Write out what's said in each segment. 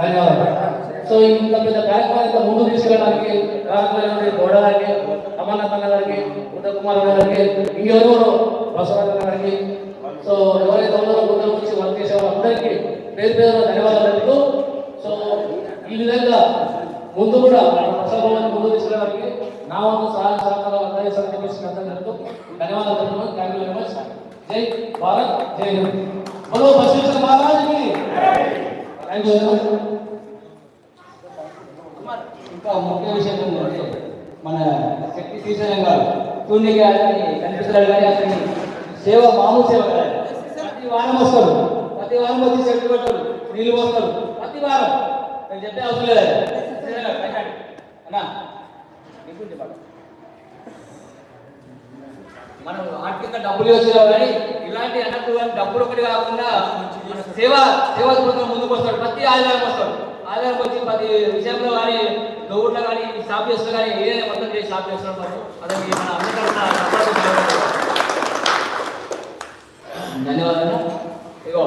ధన్యవాదాలు. సో ఇంత పెద్ద కార్యక్రమాన్ని ముందు తీసుకెళ్ళడానికి కార్యక్రమం గోడగారికి, అమర్నాథ్ అన్న గారికి, ఉదయ్ కుమార్ గారికి, ఇంకెవరెవరో బసవరాజు గారికి, సో ఎవరైతే ఉన్నారో ముందు వచ్చి వర్క్ చేసే వాళ్ళందరికీ పేరు పేరు ధన్యవాదాలు తెలుపుతూ, సో ఈ విధంగా ముందు కూడా ప్రసభాన్ని ముందు తీసుకెళ్ళడానికి నా వంతు సహాయ సహకారాలు అందరి సంకల్పిస్తున్నందుకు తెలుపుతూ ధన్యవాదాలు తెలుపుతున్నాను. Thank you very much. జై భారత్, జై హింద్. బలో బసవేశ్వర మహారాజుకి. Thank you very much. ఇంకా ముఖ్య విషయం ఏంటంటే మన శక్తి శ్రీశైలం గారు తూర్నికి కనిపిస్తున్నాడు కానీ అతని సేవ మామూలు సేవ కదా. ప్రతి వారం వస్తారు, ప్రతి వారం వచ్చి చెట్టు కొట్టారు, నీళ్ళు పోస్తారు ప్రతి వారం. నేను చెప్పే అవసరం లేదు అన్నా. మనం ఆర్థిక డబ్బులు వచ్చినా కానీ ఇలాంటి అన్నట్టు డబ్బులు ఒకటి కాకుండా సేవా ముందుకు వస్తాడు. ప్రతి ఆధారం వస్తాడు. ఆధారం వచ్చి ప్రతి విషయంలో కానీ దౌర్లో కానీ షాప్ చేస్తున్నా కానీ ఏదైనా మొత్తం చేసి షాప్ చేస్తున్నాడు. అతనికి మన అందరికీ ధన్యవాదాలు. ఇగో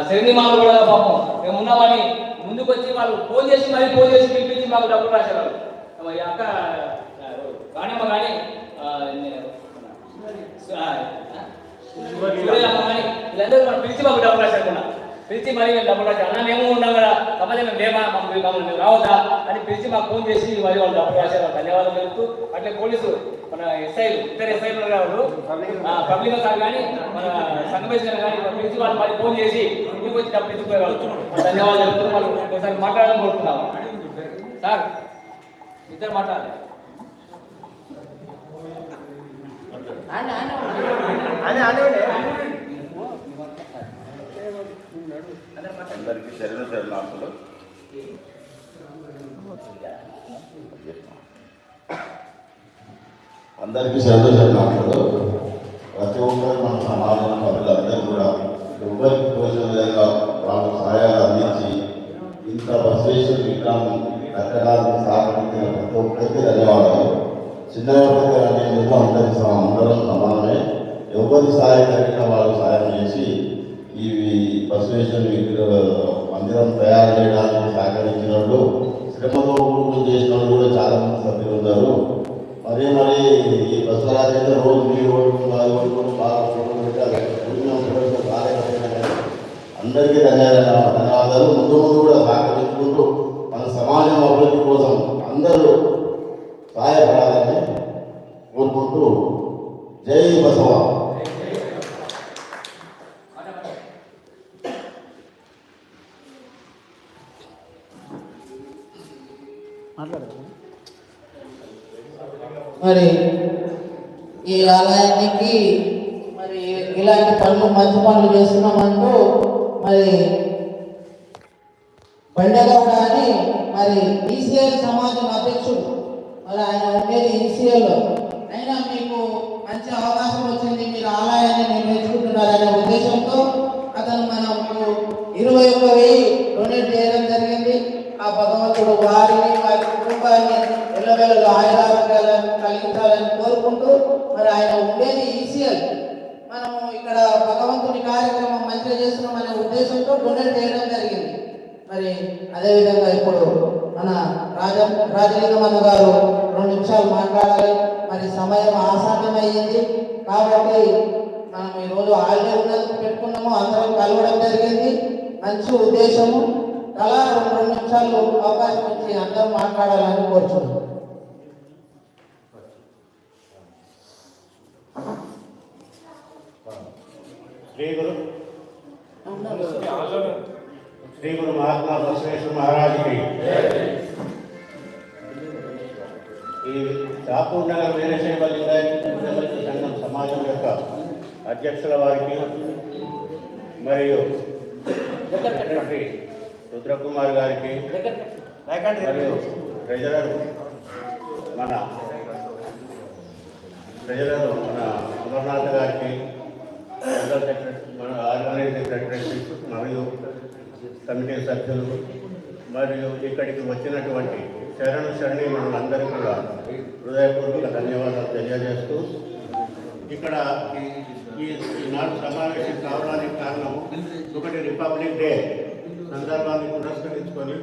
శరణి మామూలు కూడా పాపం మేము ఉన్నామని ముందుకు వచ్చి వాళ్ళు ఫోన్ చేసి పిలిపించి మాకు డబ్బులు రాసేవాళ్ళు. అక్క కానిమ్మ కానీ సూర్యమ్మ కానీ వీళ్ళందరూ మనం పిలిచి మాకు డబ్బులు రాసేకుండా పిలిచి మరి మేము డబ్బులు రాశారు. అన్న మేము ఉన్నాం కదా తప్పదే మేము లేమా మమ్మల్ని రావద్దా అని పిలిచి మాకు ఫోన్ చేసి మరి వాళ్ళు డబ్బులు రాశారు. ధన్యవాదాలు తెలుపుతూ అట్లే పోలీసు మన ఎస్ఐలు ఇద్దరు ఎస్ఐలు వాళ్ళు పబ్లిక్ సార్ కానీ మన సంఘమేశ్వర కానీ పిలిచి వాళ్ళు మరి ఫోన్ చేసి ఇంటికి వచ్చి డబ్బులు ఇచ్చిపోయేవాళ్ళు. ధన్యవాదాలు తెలుపుతూ వాళ్ళు ఒకసారి మాట్లాడాలని కోరుతున్నాము. సార్ ఇద్దరు మాట్లాడాలి. అందరికీ శరణార్థులు. అందరికీ శరణార్థులు. ప్రతి ఒక్కరు మన సమాజం పనులందరూ కూడా ఎవరికి తోచిన విధంగా వాళ్ళ సహాయాలు అందించి ఇంత బసవేశ్వర విగ్రహం కట్టడానికి సహకరించిన ప్రతి ఒక్కరికి ధన్యవాదాలు. చిన్నవాళ్ళకి అనేది అందరి అందరం సమానమే. ఎవరి సహాయం కలిగిన వాళ్ళు సహాయం చేసి ఈ బసవేశ్వర విగ్రహ మందిరం తయారు చేయడానికి సహకరించిన వాళ్ళు, శ్రమతో కూడుకుని చేసిన వాళ్ళు కూడా చాలా మంది సభ్యులు ఉన్నారు. మరి ఈ బసవరాజు అయితే రోజు మీరు ఓడుకుని బాగా అందరికీ ధన్యవాదాలు. ముందు కూడా సహకరించుకుంటూ మన సమాజం అభివృద్ధి కోసం అందరూ సహాయపడాలని కోరుకుంటూ జై బసవ. మరి ఈ ఆలయానికి మరి ఇలాంటి పనులు మంచి పనులు చేస్తున్నామంటూ మరి బండగౌడ అని మరి ఈసీఎల్ సమాజం అధ్యక్షుడు, మరి ఆయన ఉండేది ఈసీఎల్లో. అయినా మీకు మంచి అవకాశం వచ్చింది, మీరు ఆలయాన్ని నిర్మించుకుంటున్నారనే ఉద్దేశంతో అతను మనకు 21,000 డొనేట్ చేయడం జరిగింది. ఆ భగవంతుడు వారిని వారి కుటుంబాన్ని ఎల్లవేళలో ఆయురారోగ్యాలను కలిగించాలని కోరుకుంటూ మరి ఆయన ఉండేది ఈసీఎల్. మనము ఇక్కడ భగవంతుని కార్యక్రమం మంచిగా చేస్తున్నామనే ఉద్దేశంతో డొనేట్ చేయడం జరిగింది. మరి అదేవిధంగా ఇప్పుడు మన రాజలింగమన్న గారు 2 నిమిషాలు మాట్లాడాలి. మరి సమయం ఆసన్నమయ్యింది కాబట్టి మనం ఈరోజు హాలిడే ఉన్నందుకు పెట్టుకున్నాము. అందరం కలవడం జరిగింది. మంచి ఉద్దేశము. అలా 2 నిమిషాలు అవకాశం ఇచ్చి అందరూ మాట్లాడాలని కోరుచున్నాం. శ్రీ గురు మహాత్మా బసవేశ్వర మహారాజుకి ఈ షాపూర్ నగర్ వీరశైవ లింగాయత సంఘం సమాజం యొక్క అధ్యక్షుల వారికి మరియు సెక్రటరీ రుద్రకుమార్ గారికి మరియు ట్రెజరర్ మన అమర్నాథ్ గారికి, మన ఆర్గనైజింగ్ సెక్రటరీ మరియు కమిటీ సభ్యులు మరియు ఇక్కడికి వచ్చినటువంటి శరణి మనందరికీ కూడా హృదయపూర్వక ధన్యవాదాలు తెలియజేస్తూ, ఇక్కడ ఈనాడు సమావేశం కావడానికి కారణం ఒకటి రిపబ్లిక్ డే సందర్భాన్ని పురస్కరించుకొని